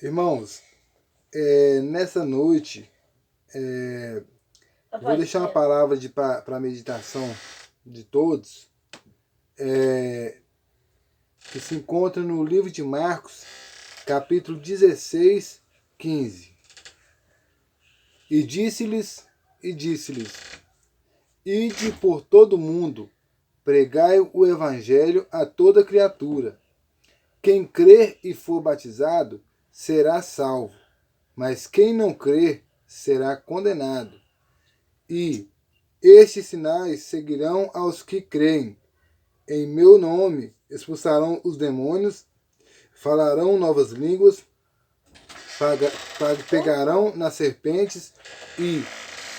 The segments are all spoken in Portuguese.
Irmãos, nessa noite, vou deixar uma palavra para meditação de todos, que se encontra no livro de Marcos, capítulo 16, 15. E disse-lhes, ide por todo o mundo, pregai o evangelho a toda criatura. Quem crer e for batizado será salvo, mas quem não crer será condenado. E estes sinais seguirão aos que creem. Em meu nome expulsarão os demônios, falarão novas línguas, pegarão nas serpentes e,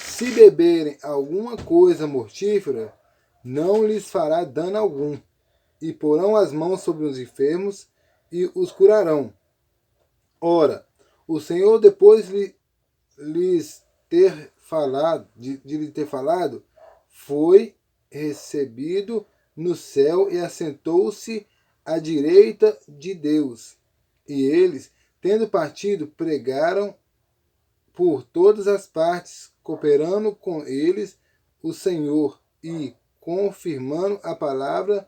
se beberem alguma coisa mortífera, não lhes fará dano algum. E porão as mãos sobre os enfermos e os curarão. Ora, o Senhor, depois de lhes ter falado, foi recebido no céu e assentou-se à direita de Deus. E eles, tendo partido, pregaram por todas as partes, cooperando com eles o Senhor e confirmando a palavra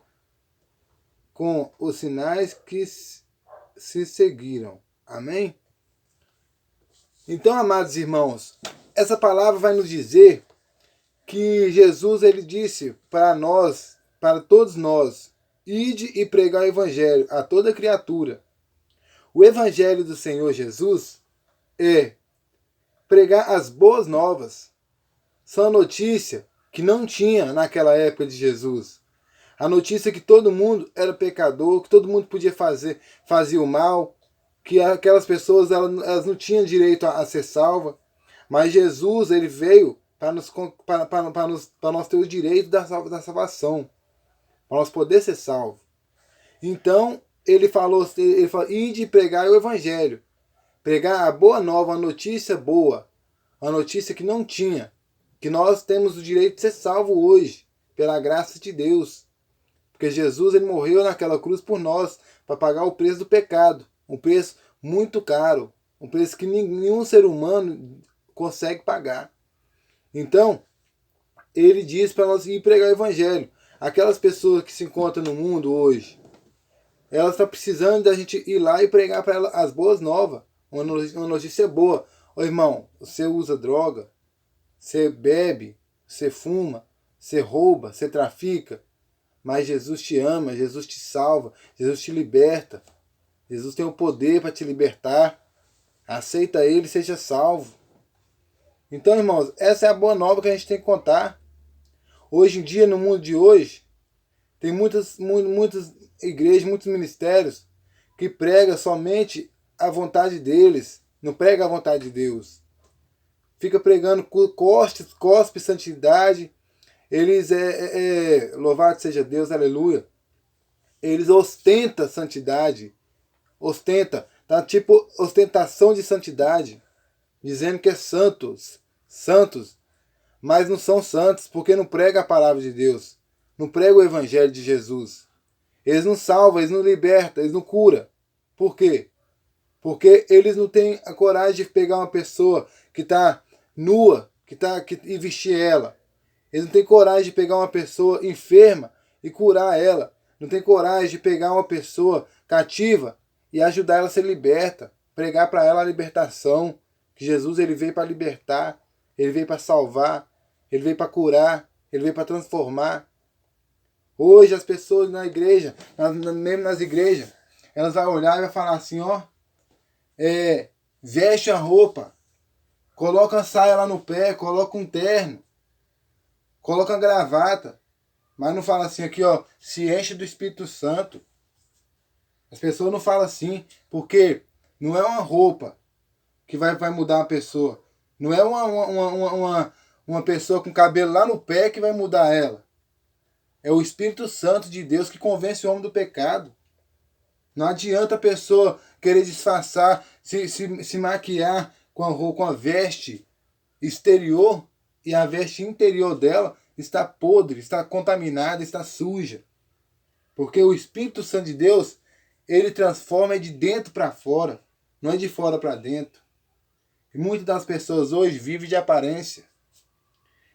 com os sinais que se seguiram. Amém? Então, amados irmãos, essa palavra vai nos dizer que Jesus ele disse para nós, para todos nós, ide e pregar o evangelho a toda criatura. O evangelho do Senhor Jesus é pregar as boas novas. São a notícia que não tinha naquela época de Jesus. A notícia que todo mundo era pecador, que todo mundo podia fazia o mal, que aquelas pessoas elas não tinham direito a ser salvas. Mas Jesus ele veio para nós ter o direito da salvação, para nós poder ser salvos. Então, ele falou, ide pregar o evangelho. Pregar a boa nova, a notícia boa, a notícia que não tinha, que nós temos o direito de ser salvo hoje, pela graça de Deus. Porque Jesus ele morreu naquela cruz por nós, para pagar o preço do pecado. Um preço muito caro, um preço que nenhum ser humano consegue pagar. Então, ele diz para nós ir pregar o evangelho. Aquelas pessoas que se encontram no mundo hoje, elas estão precisando da gente ir lá e pregar para elas as boas novas. Uma notícia boa. Ô irmão, você usa droga, você bebe, você fuma, você rouba, você trafica. Mas Jesus te ama, Jesus te salva, Jesus te liberta. Jesus tem o poder para te libertar. Aceita Ele, seja salvo. Então, irmãos, essa é a boa nova que a gente tem que contar. Hoje em dia, no mundo de hoje, tem muitas igrejas, muitos ministérios que pregam somente a vontade deles, não prega a vontade de Deus. Fica pregando cospe santidade. Eles, louvado seja Deus, aleluia. Eles ostentam santidade. Tá tipo ostentação de santidade. Dizendo que é santos, mas não são santos porque não pregam a palavra de Deus. Não pregam o evangelho de Jesus. Eles não salvam, eles não libertam, eles não curam. Por quê? Porque eles não têm a coragem de pegar uma pessoa que está nua e vestir ela. Eles não têm coragem de pegar uma pessoa enferma e curar ela. Não têm coragem de pegar uma pessoa cativa e ajudar ela a ser liberta. Pregar para ela a libertação. Que Jesus ele veio para libertar. Ele veio para salvar. Ele veio para curar. Ele veio para transformar. Hoje as pessoas na igreja, mesmo nas igrejas, elas vão olhar e vão falar assim, ó. Veste a roupa. Coloca a saia lá no pé. Coloca um terno. Coloca a gravata. Mas não fala assim aqui, ó. Se enche do Espírito Santo. As pessoas não falam assim. Porque não é uma roupa que vai mudar uma pessoa. Não é uma pessoa com cabelo lá no pé que vai mudar ela. É o Espírito Santo de Deus que convence o homem do pecado. Não adianta a pessoa querer disfarçar, se maquiar com a veste exterior e a veste interior dela está podre, está contaminada, está suja. Porque o Espírito Santo de Deus, ele transforma de dentro para fora. não é de fora para dentro. E muitas das pessoas hoje vivem de aparência.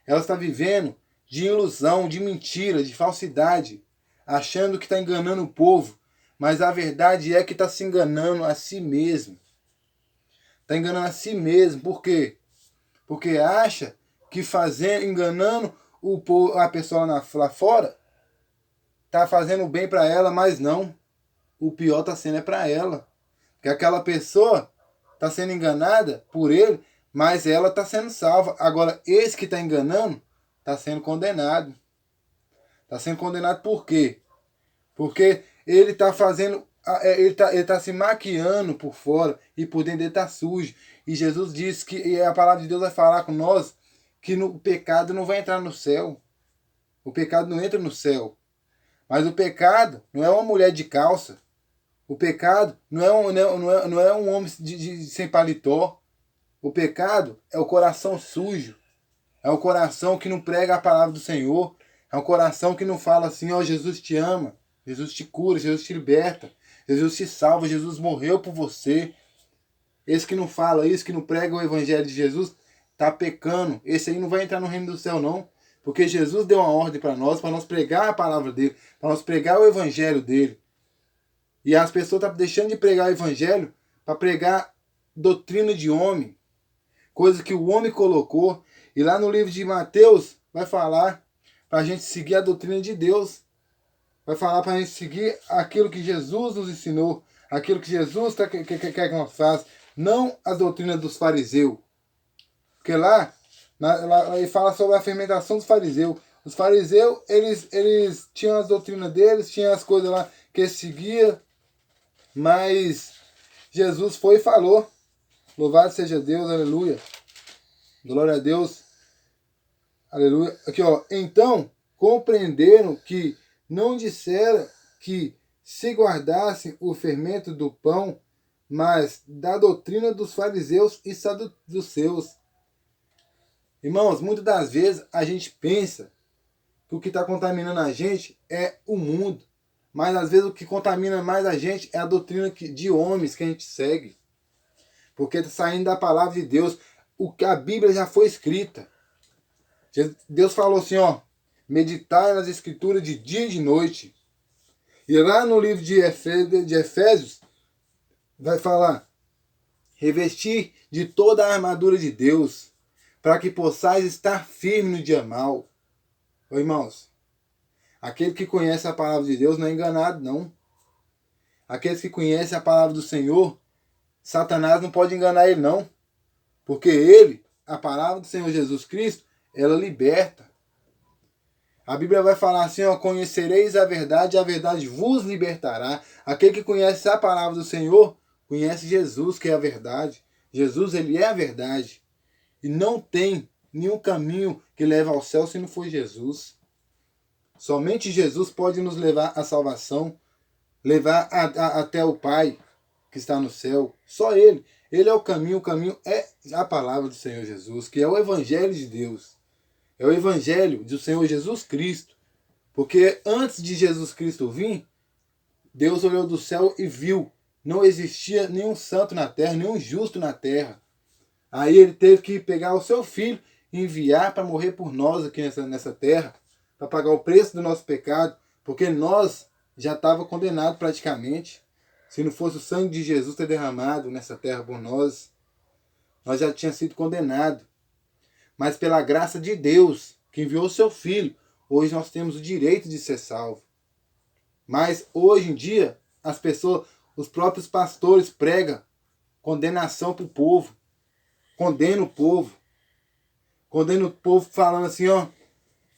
Elas estão vivendo de ilusão, de mentira, de falsidade, achando que está enganando o povo, mas a verdade é que está se enganando a si mesmo. Está enganando a si mesmo. Por quê? Porque acha que enganando o povo, a pessoa lá fora, está fazendo bem para ela, mas não. O pior está sendo para ela. Porque aquela pessoa está sendo enganada por ele, mas ela está sendo salva. Agora, esse que está enganando está sendo condenado. Está sendo condenado por quê? Porque ele está fazendo, ele tá se maquiando por fora e por dentro ele está sujo. E Jesus disse que, e a palavra de Deus vai falar com nós, que o pecado não vai entrar no céu. O pecado não entra no céu. Mas o pecado não é uma mulher de calça. O pecado não é um homem sem paletó. O pecado é o coração sujo. É o coração que não prega a palavra do Senhor. É um coração que não fala assim, ó, Jesus te ama, Jesus te cura, Jesus te liberta, Jesus te salva, Jesus morreu por você. Esse que não fala isso, que não prega o evangelho de Jesus, tá pecando. Esse aí não vai entrar no reino do céu, não. Porque Jesus deu uma ordem para nós pregar a palavra dele, para nós pregar o evangelho dele. E as pessoas estão deixando de pregar o evangelho para pregar doutrina de homem, coisa que o homem colocou. E lá no livro de Mateus vai falar para a gente seguir a doutrina de Deus. Vai falar para a gente seguir aquilo que Jesus nos ensinou, aquilo que Jesus quer que nós façamos, não a doutrina dos fariseus. Porque lá ele fala sobre a fermentação dos fariseus. Os fariseus, eles tinham as doutrinas deles, tinham as coisas lá que eles seguiam, mas Jesus foi e falou. Louvado seja Deus, aleluia. Glória a Deus. Aleluia. Aqui, ó. Então, compreenderam que não disseram que se guardassem o fermento do pão, mas da doutrina dos fariseus e saduceus. Irmãos, muitas das vezes a gente pensa que o que está contaminando a gente é o mundo. Mas às vezes o que contamina mais a gente é a doutrina de homens que a gente segue. Porque está saindo da palavra de Deus. O que a Bíblia já foi escrita. Deus falou assim, ó, meditai nas escrituras de dia e de noite. E lá no livro de Efésios vai falar, revestir de toda a armadura de Deus, para que possais estar firme no dia mau. Ô, irmãos, aquele que conhece a palavra de Deus não é enganado, não. Aqueles que conhecem a palavra do Senhor, Satanás não pode enganar ele, não. Porque ele, a palavra do Senhor Jesus Cristo, ela liberta. A Bíblia vai falar assim, ó, conhecereis a verdade vos libertará. Aquele que conhece a palavra do Senhor, conhece Jesus, que é a verdade. Jesus, ele é a verdade. E não tem nenhum caminho que leva ao céu se não for Jesus. Somente Jesus pode nos levar à salvação, levar até o Pai que está no céu. Só Ele. Ele é o caminho é a palavra do Senhor Jesus, que é o Evangelho de Deus. É o Evangelho do Senhor Jesus Cristo. Porque antes de Jesus Cristo vir, Deus olhou do céu e viu. Não existia nenhum santo na terra, nenhum justo na terra. Aí ele teve que pegar o seu filho e enviar para morrer por nós aqui nessa terra, para pagar o preço do nosso pecado, porque nós já estávamos condenados praticamente. Se não fosse o sangue de Jesus ter derramado nessa terra por nós, nós já tínhamos sido condenados. Mas pela graça de Deus, que enviou o seu filho, hoje nós temos o direito de ser salvo. Mas hoje em dia, as pessoas, os próprios pastores pregam condenação para o povo. Condena o povo. Condena o povo falando assim, ó.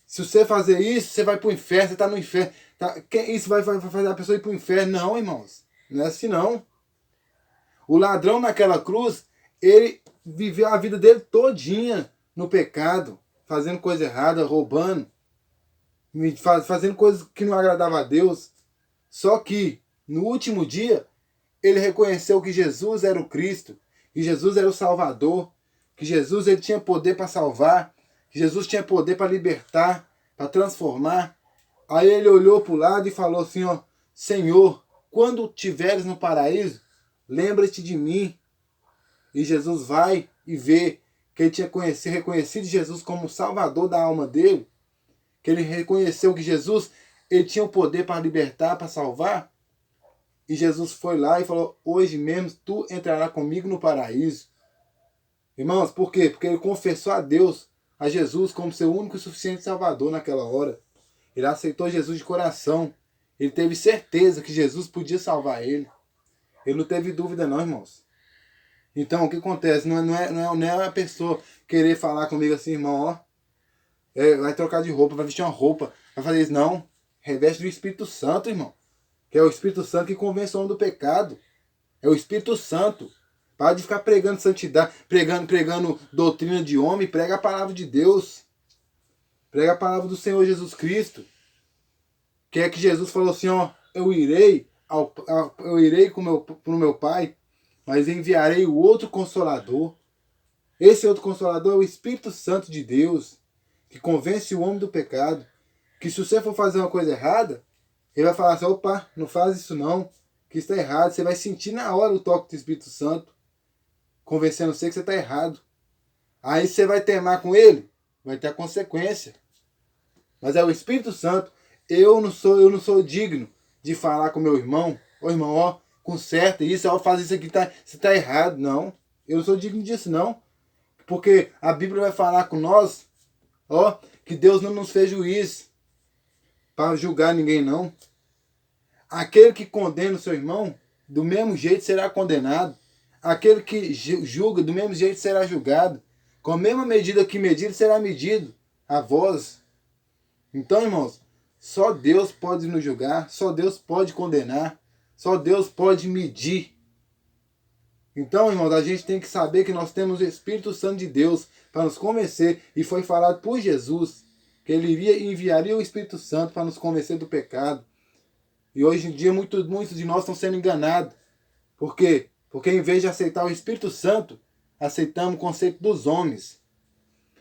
Se você fazer isso, você vai para o inferno, você está no inferno. Isso vai fazer a pessoa ir para o inferno. Não, irmãos. Não é assim, não. O ladrão naquela cruz, ele viveu a vida dele todinha no pecado, fazendo coisa errada, roubando, fazendo coisas que não agradavam a Deus. Só que, no último dia, ele reconheceu que Jesus era o Cristo, que Jesus era o Salvador, que Jesus ele tinha poder para salvar, que Jesus tinha poder para libertar, para transformar. Aí ele olhou para o lado e falou assim, ó, Senhor, quando tiveres no paraíso, lembra-te de mim. E Jesus vai e vê que ele tinha reconhecido Jesus como o salvador da alma dele, que ele reconheceu que Jesus ele tinha o poder para libertar, para salvar. E Jesus foi lá e falou, hoje mesmo tu entrarás comigo no paraíso. Irmãos, por quê? Porque ele confessou a Deus, a Jesus, como seu único e suficiente salvador naquela hora. Ele aceitou Jesus de coração. Ele teve certeza que Jesus podia salvar ele. Ele não teve dúvida não, irmãos. Então, o que acontece? Não é a pessoa querer falar comigo assim, irmão, ó, vai trocar de roupa, vai vestir uma roupa, vai fazer isso. Não. Reveste do Espírito Santo, irmão. Que é o Espírito Santo que convence o homem do pecado. É o Espírito Santo. Para de ficar pregando santidade, pregando doutrina de homem, prega a palavra de Deus. Prega a palavra do Senhor Jesus Cristo. Que é que Jesus falou assim, ó, eu irei pro meu Pai, mas enviarei o outro Consolador. Esse outro Consolador é o Espírito Santo de Deus, que convence o homem do pecado. Que se você for fazer uma coisa errada, ele vai falar assim, opa, não faz isso não, que está errado. Você vai sentir na hora o toque do Espírito Santo, convencendo você que você está errado. Aí você vai teimar com ele, vai ter a consequência. Mas é o Espírito Santo. Eu não sou digno de falar com meu irmão, ô irmão, ó, conserta isso, ó, faz isso aqui, você está errado. Não, eu não sou digno disso não. Porque a Bíblia vai falar com nós, ó, que Deus não nos fez juiz para julgar ninguém não. Aquele que condena o seu irmão, do mesmo jeito será condenado. Aquele que julga, do mesmo jeito será julgado. Com a mesma medida que medido, será medido a vós. Então, irmãos, só Deus pode nos julgar, só Deus pode condenar, só Deus pode medir. Então, irmãos, a gente tem que saber que nós temos o Espírito Santo de Deus para nos convencer, e foi falado por Jesus que ele enviaria o Espírito Santo para nos convencer do pecado. E hoje em dia muitos de nós estão sendo enganados. Por quê? Porque em vez de aceitar o Espírito Santo, aceitamos o conceito dos homens.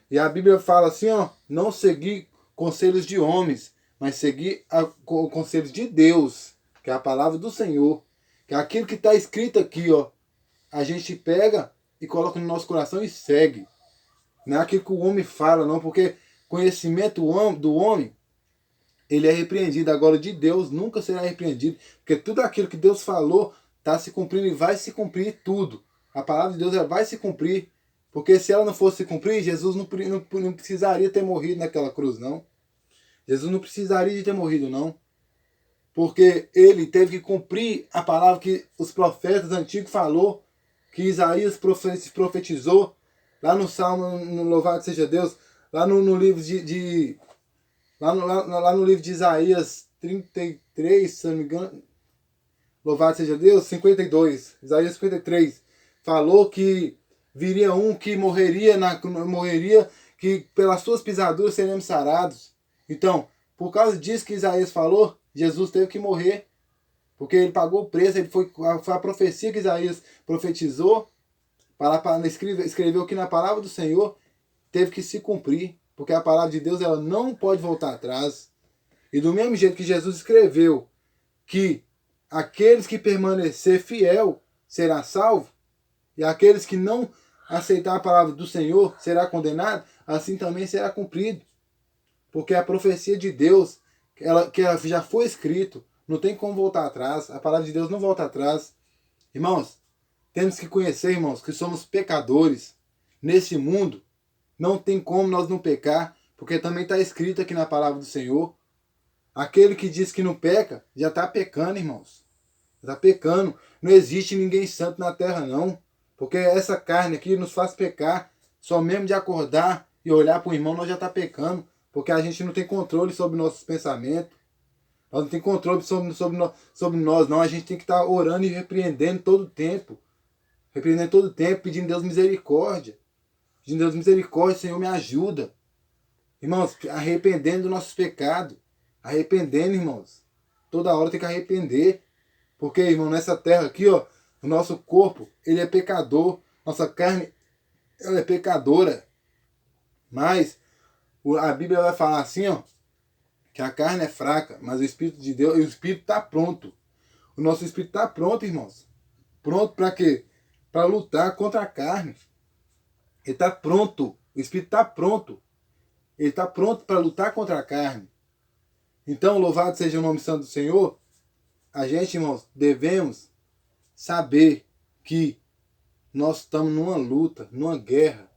E a Bíblia fala assim, ó, não seguir conselhos de homens, mas seguir o conselho de Deus, que é a palavra do Senhor, que é aquilo que está escrito aqui, ó, a gente pega e coloca no nosso coração e segue. Não é aquilo que o homem fala, não, porque conhecimento do homem, ele é repreendido. Agora, de Deus nunca será repreendido, porque tudo aquilo que Deus falou está se cumprindo e vai se cumprir tudo. A palavra de Deus ela vai se cumprir, porque se ela não fosse se cumprir, Jesus não precisaria ter morrido naquela cruz, não. Jesus não precisaria de ter morrido, não. Porque ele teve que cumprir a palavra que os profetas antigos falou, que Isaías profetizou, lá no Salmo, no Louvado Seja Deus, lá no livro lá no livro de Isaías 33, se não me engano, Louvado Seja Deus, 52, Isaías 53, falou que viria um que morreria, que pelas suas pisaduras seremos sarados. Então, por causa disso que Isaías falou, Jesus teve que morrer, porque ele pagou o preço, foi a profecia que Isaías profetizou, escreveu aqui na palavra do Senhor, teve que se cumprir, porque a palavra de Deus ela não pode voltar atrás. E do mesmo jeito que Jesus escreveu que aqueles que permanecer fiel será salvo, e aqueles que não aceitar a palavra do Senhor será condenado, assim também será cumprido. Porque a profecia de Deus, que ela já foi escrito, não tem como voltar atrás. A palavra de Deus não volta atrás. Irmãos, temos que conhecer, irmãos, que somos pecadores. Nesse mundo, não tem como nós não pecar, porque também está escrito aqui na palavra do Senhor. Aquele que diz que não peca, já está pecando, irmãos. Está pecando. Não existe ninguém santo na terra, não. Porque essa carne aqui nos faz pecar. Só mesmo de acordar e olhar para o irmão, nós já está pecando. Porque a gente não tem controle sobre nossos pensamentos. Nós não temos controle sobre nós, não. A gente tem que estar orando e repreendendo todo o tempo. Repreendendo todo o tempo, pedindo Deus misericórdia. Pedindo Deus misericórdia, Senhor, me ajuda. Irmãos, arrependendo dos nossos pecados. Arrependendo, irmãos. Toda hora tem que arrepender. Porque, irmão, nessa terra aqui, ó, o nosso corpo, ele é pecador. Nossa carne, ela é pecadora. Mas a Bíblia vai falar assim, ó, que a carne é fraca, mas o Espírito de Deus, e o Espírito está pronto. O nosso Espírito está pronto, irmãos, pronto para quê? Para lutar contra a carne. Ele está pronto. O Espírito está pronto. Ele está pronto para lutar contra a carne. Então, louvado seja o nome santo do Senhor. A gente, irmãos, devemos saber que nós estamos numa luta, numa guerra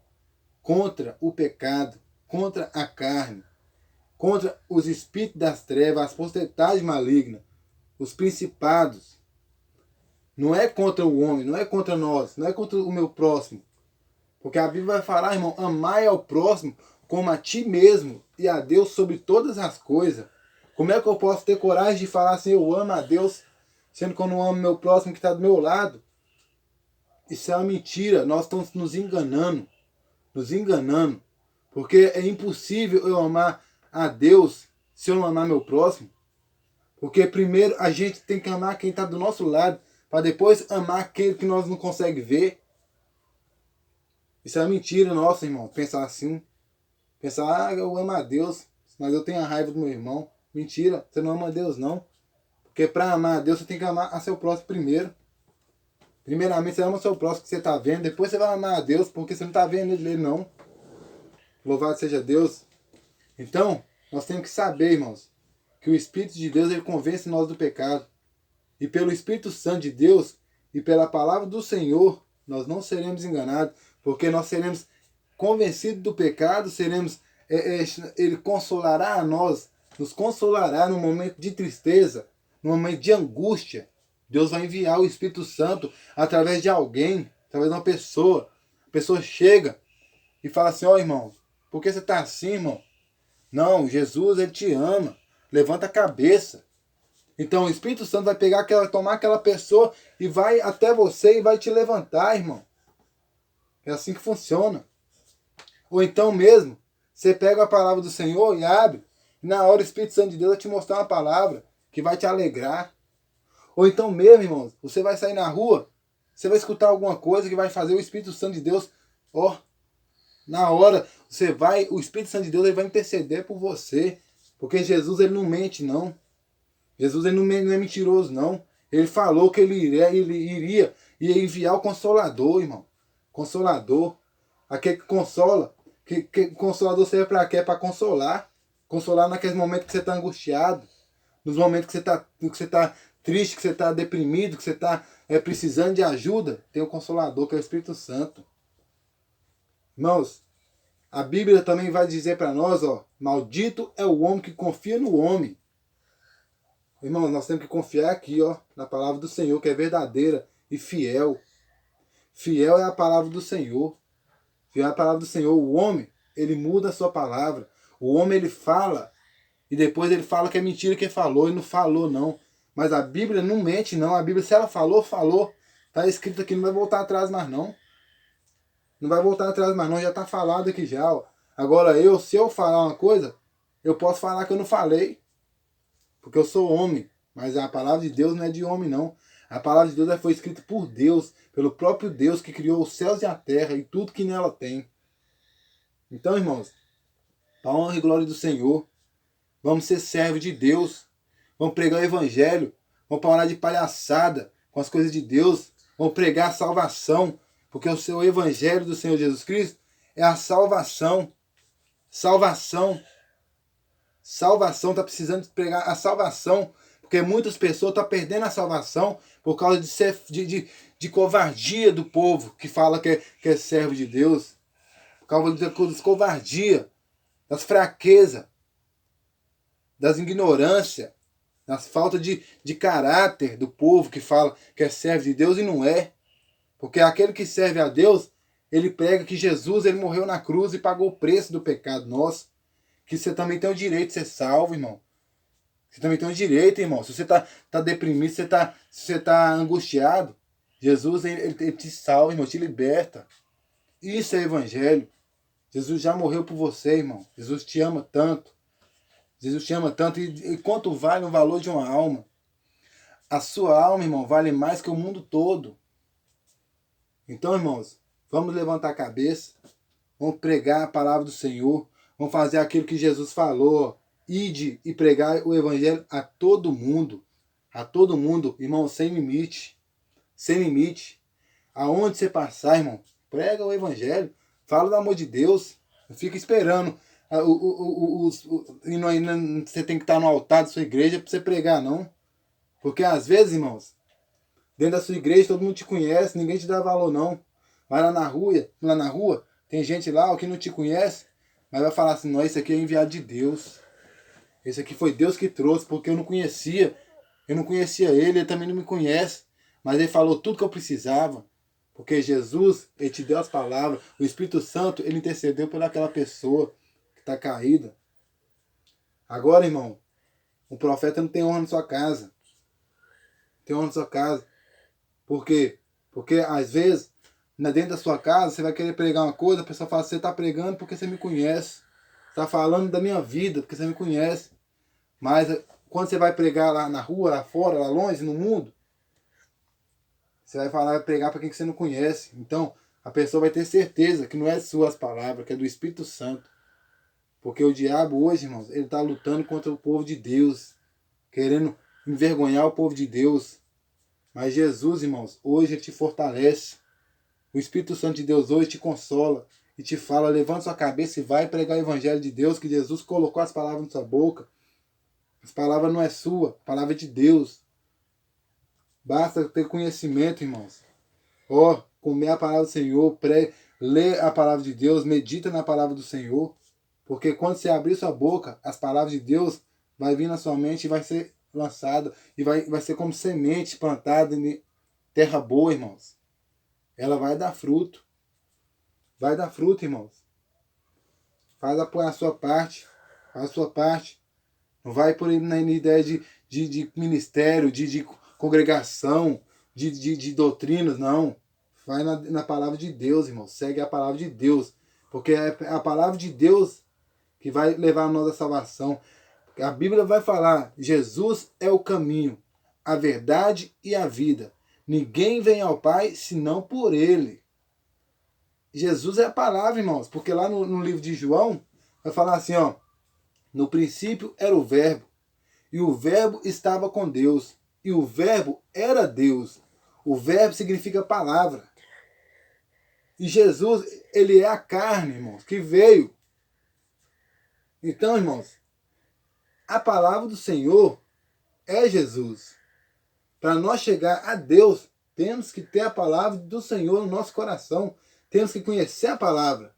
contra o pecado, contra a carne, contra os espíritos das trevas, as potestades malignas, os principados. Não é contra o homem, não é contra nós, não é contra o meu próximo. Porque a Bíblia vai falar, irmão, amai ao próximo como a ti mesmo e a Deus sobre todas as coisas. Como é que eu posso ter coragem de falar assim, eu amo a Deus, sendo que eu não amo meu próximo que está do meu lado? Isso é uma mentira, nós estamos nos enganando. Nos enganando. Porque é impossível eu amar a Deus se eu não amar meu próximo. Porque primeiro a gente tem que amar quem está do nosso lado, para depois amar aquele que nós não conseguimos ver. Isso é mentira nossa, irmão. Pensar assim. Pensar, eu amo a Deus, mas eu tenho a raiva do meu irmão. Mentira, você não ama a Deus não. Porque para amar a Deus você tem que amar a seu próximo primeiro. Primeiramente você ama o seu próximo que você está vendo, depois você vai amar a Deus, porque você não está vendo ele não. Louvado seja Deus. Então, nós temos que saber, irmãos, que o Espírito de Deus ele convence nós do pecado. E pelo Espírito Santo de Deus e pela palavra do Senhor, nós não seremos enganados, porque nós seremos convencidos do pecado, ele consolará a nós, nos consolará no momento de tristeza, no momento de angústia. Deus vai enviar o Espírito Santo através de alguém, através de uma pessoa. A pessoa chega e fala assim, ó irmão, por que você está assim, irmão? Não, Jesus, ele te ama. Levanta a cabeça. Então o Espírito Santo vai pegar tomar aquela pessoa e vai até você e vai te levantar, irmão. É assim que funciona. Ou então mesmo, você pega a palavra do Senhor e abre, e na hora o Espírito Santo de Deus vai te mostrar uma palavra que vai te alegrar. Ou então mesmo, irmãos, você vai sair na rua, você vai escutar alguma coisa que vai fazer o Espírito Santo de Deus, ó, na hora, o Espírito Santo de Deus ele vai interceder por você. Porque Jesus ele não mente, não. Jesus ele não é mentiroso, não. Ele falou que ele iria enviar o Consolador, irmão. Consolador. Aquele que consola. Que Consolador serve para quê? Para consolar. Consolar naqueles momentos que você está angustiado. Nos momentos que você está triste, que você está deprimido, que você está precisando de ajuda. Tem o Consolador, que é o Espírito Santo. Irmãos, a Bíblia também vai dizer para nós, ó, maldito é o homem que confia no homem. Irmãos, nós temos que confiar aqui, ó, na palavra do Senhor, que é verdadeira e fiel. Fiel é a palavra do Senhor. Fiel é a palavra do Senhor. O homem, ele muda a sua palavra. O homem, ele fala, e depois ele fala que é mentira que ele falou, e não falou, não. Mas a Bíblia não mente, não. A Bíblia, se ela falou, falou. Está escrito aqui, não vai voltar atrás mais, não. Não vai voltar atrás mais não, já está falado aqui já. Ó. Agora se eu falar uma coisa, eu posso falar que eu não falei. Porque eu sou homem. Mas a palavra de Deus não é de homem não. A palavra de Deus foi escrita por Deus, pelo próprio Deus que criou os céus e a terra e tudo que nela tem. Então, irmãos, para a honra e glória do Senhor, vamos ser servos de Deus. Vamos pregar o Evangelho. Vamos parar de palhaçada com as coisas de Deus. Vamos pregar a salvação. Porque o seu Evangelho do Senhor Jesus Cristo é a salvação. Salvação. Salvação. Está precisando de pregar a salvação. Porque muitas pessoas estão perdendo a salvação por causa de covardia do povo que fala que é servo de Deus. Por causa das covardia, das fraquezas, das ignorâncias, das faltas de caráter do povo que fala que é servo de Deus e não é. Porque aquele que serve a Deus, ele prega que Jesus ele morreu na cruz e pagou o preço do pecado nosso. Que você também tem o direito de ser salvo, irmão. Você também tem o direito, irmão. Se você tá deprimido, se você tá angustiado, Jesus ele te salva, irmão, te liberta. Isso é evangelho. Jesus já morreu por você, irmão. Jesus te ama tanto. Jesus te ama tanto. E quanto vale o valor de uma alma? A sua alma, irmão, vale mais que o mundo todo. Então, irmãos, vamos levantar a cabeça, vamos pregar a palavra do Senhor, vamos fazer aquilo que Jesus falou, ide e pregar o Evangelho a todo mundo, irmão, sem limite, sem limite. Aonde você passar, irmão, prega o evangelho, fala do amor de Deus, não fica esperando. Você tem que estar no altar da sua igreja para você pregar, não. Porque às vezes, irmãos, dentro da sua igreja todo mundo te conhece, ninguém te dá valor, não. Mas lá na rua, tem gente lá que não te conhece, mas vai falar assim, não, esse aqui é enviado de Deus. Esse aqui foi Deus que trouxe, porque eu não conhecia ele também não me conhece. Mas ele falou tudo que eu precisava. Porque Jesus, ele te deu as palavras. O Espírito Santo, ele intercedeu pelaquela pessoa que está caída. Agora, irmão, o profeta não tem honra na sua casa. Não tem honra na sua casa. Por quê? Porque, às vezes, dentro da sua casa, você vai querer pregar uma coisa, a pessoa fala, você está pregando porque você me conhece. Você está falando da minha vida porque você me conhece. Mas, quando você vai pregar lá na rua, lá fora, lá longe, no mundo, você vai falar, vai pregar para quem que você não conhece. Então, a pessoa vai ter certeza que não é suas palavras, que é do Espírito Santo. Porque o diabo hoje, irmãos, ele está lutando contra o povo de Deus, querendo envergonhar o povo de Deus. Mas Jesus, irmãos, hoje ele te fortalece. O Espírito Santo de Deus hoje te consola e te fala, levanta sua cabeça e vai pregar o Evangelho de Deus, que Jesus colocou as palavras na sua boca. As palavras não é sua, a palavra é de Deus. Basta ter conhecimento, irmãos. Comer a palavra do Senhor, ler a palavra de Deus, medita na palavra do Senhor. Porque quando você abrir sua boca, as palavras de Deus vai vir na sua mente e vai ser lançada. E vai ser como semente plantada em terra boa, irmãos. Ela vai dar fruto. Vai dar fruto, irmãos. Faz a sua parte. Faz a sua parte. Não vai por aí na ideia de ministério, de congregação, de doutrinas, não. Vai na palavra de Deus, irmão. Segue a palavra de Deus. Porque é a palavra de Deus que vai levar a nós à salvação. A Bíblia vai falar, Jesus é o caminho, a verdade e a vida. Ninguém vem ao Pai senão por Ele. Jesus é a palavra, irmãos. Porque lá no livro de João, vai falar assim, no princípio era o Verbo, e o Verbo estava com Deus, e o Verbo era Deus. O Verbo significa palavra. E Jesus, ele é a carne, irmãos, que veio. Então, irmãos, a palavra do Senhor é Jesus. Para nós chegar a Deus, temos que ter a palavra do Senhor no nosso coração. Temos que conhecer a palavra.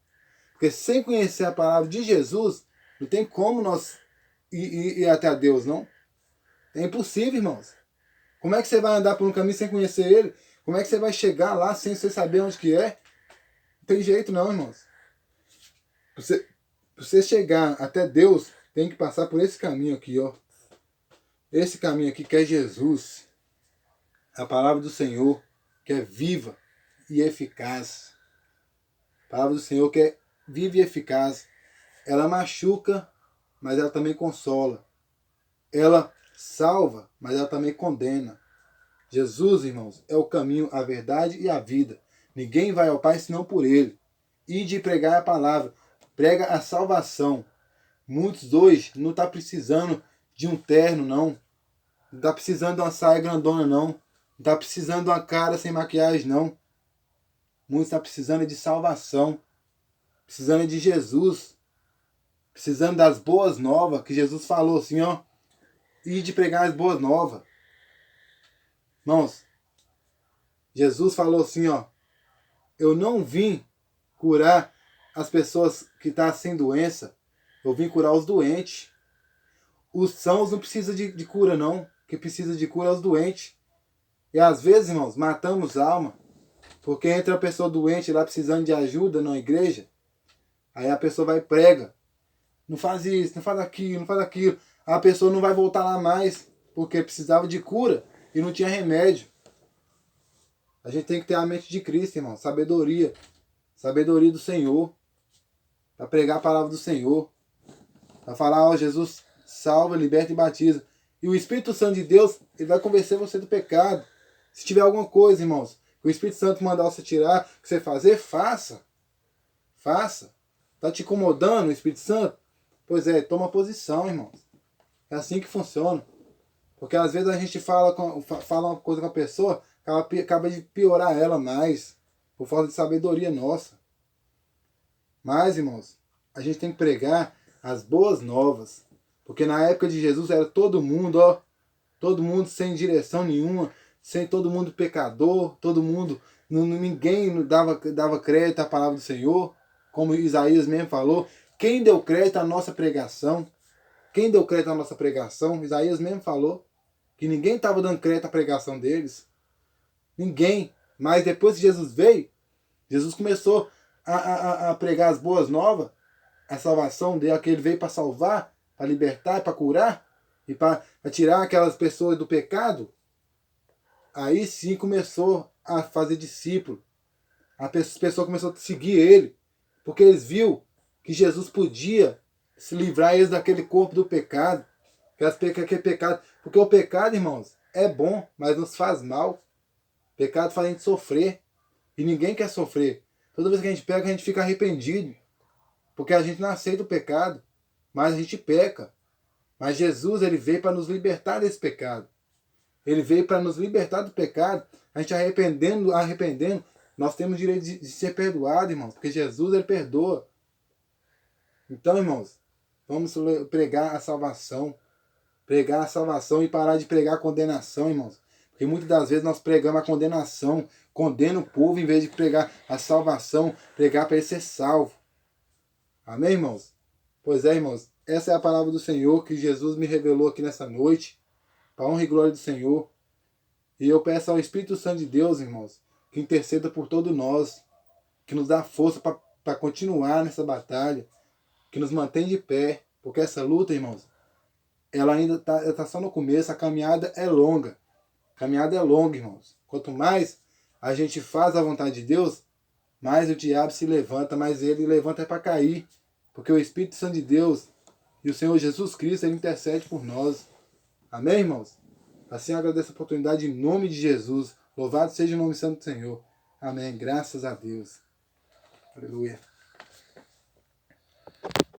Porque sem conhecer a palavra de Jesus, não tem como nós ir até a Deus, não. É impossível, irmãos. Como é que você vai andar por um caminho sem conhecer ele? Como é que você vai chegar lá sem você saber onde que é? Não tem jeito não, irmãos. Você chegar até Deus, tem que passar por esse caminho aqui, Esse caminho aqui que é Jesus. A palavra do Senhor, que é viva e eficaz. A palavra do Senhor que é viva e eficaz. Ela machuca, mas ela também consola. Ela salva, mas ela também condena. Jesus, irmãos, é o caminho, a verdade e a vida. Ninguém vai ao Pai senão por Ele. E de pregar a palavra. Prega a salvação. Muitos hoje não estão precisando de um terno, não. Não está precisando de uma saia grandona, não. Não está precisando de uma cara sem maquiagem, não. Muitos estão precisando de salvação. Precisando de Jesus. Precisando das boas novas, que Jesus falou assim, e de pregar as boas novas. Irmãos, Jesus falou assim, eu não vim curar as pessoas que estão sem doença, eu vim curar os doentes. Os sãos não precisam de cura, não. O que precisa de cura é os doentes. E às vezes, irmãos, matamos alma, porque entra a pessoa doente lá precisando de ajuda na igreja, aí a pessoa vai e prega. Não faz isso, não faz aquilo, não faz aquilo. A pessoa não vai voltar lá mais, porque precisava de cura e não tinha remédio. A gente tem que ter a mente de Cristo, irmão. Sabedoria. Sabedoria do Senhor. Para pregar a palavra do Senhor. Para falar, Jesus salva, liberta e batiza. E o Espírito Santo de Deus, ele vai convencer você do pecado. Se tiver alguma coisa, irmãos, que o Espírito Santo mandar você tirar, que você fazer, faça. Faça. Está te incomodando o Espírito Santo? Pois é, toma posição, irmãos. É assim que funciona. Porque às vezes a gente fala uma coisa com a pessoa, acaba de piorar ela mais, por falta de sabedoria nossa. Mas, irmãos, a gente tem que pregar as boas novas. Porque na época de Jesus era todo mundo, ó, todo mundo sem direção nenhuma, sem todo mundo pecador, todo mundo, ninguém dava crédito à palavra do Senhor, como Isaías mesmo falou. Quem deu crédito à nossa pregação? Quem deu crédito à nossa pregação? Isaías mesmo falou que ninguém estava dando crédito à pregação deles. Ninguém. Mas depois que Jesus veio, Jesus começou a pregar as boas novas, a salvação dele, que ele veio para salvar, para libertar, para curar e para tirar aquelas pessoas do pecado. Aí sim começou a fazer discípulo. A pessoa começou a seguir ele, porque eles viu que Jesus podia se livrar eles daquele corpo do pecado, aquele pecado, porque o pecado, irmãos, é bom, mas nos faz mal. O pecado faz a gente sofrer, e ninguém quer sofrer. Toda vez que a gente peca, a gente fica arrependido, porque a gente não aceita o pecado, mas a gente peca. Mas Jesus, ele veio para nos libertar desse pecado. Ele veio para nos libertar do pecado. A gente arrependendo, nós temos direito de ser perdoado, irmãos, porque Jesus, ele perdoa. Então, irmãos, vamos pregar a salvação. Pregar a salvação e parar de pregar a condenação, irmãos. Porque muitas das vezes nós pregamos a condenação, condena o povo em vez de pregar a salvação, pregar para ele ser salvo. Amém, irmãos? Pois é, irmãos, essa é a palavra do Senhor que Jesus me revelou aqui nessa noite, para a honra e glória do Senhor. E eu peço ao Espírito Santo de Deus, irmãos, que interceda por todos nós, que nos dá força para continuar nessa batalha, que nos mantém de pé, porque essa luta, irmãos, ela ainda tá só no começo, a caminhada é longa. A caminhada é longa, irmãos. Quanto mais a gente faz a vontade de Deus, mais o diabo se levanta, mais ele levanta para cair. Porque o Espírito Santo de Deus e o Senhor Jesus Cristo, ele intercede por nós. Amém, irmãos? Assim eu agradeço a oportunidade em nome de Jesus. Louvado seja o nome santo do Senhor. Amém. Graças a Deus. Aleluia.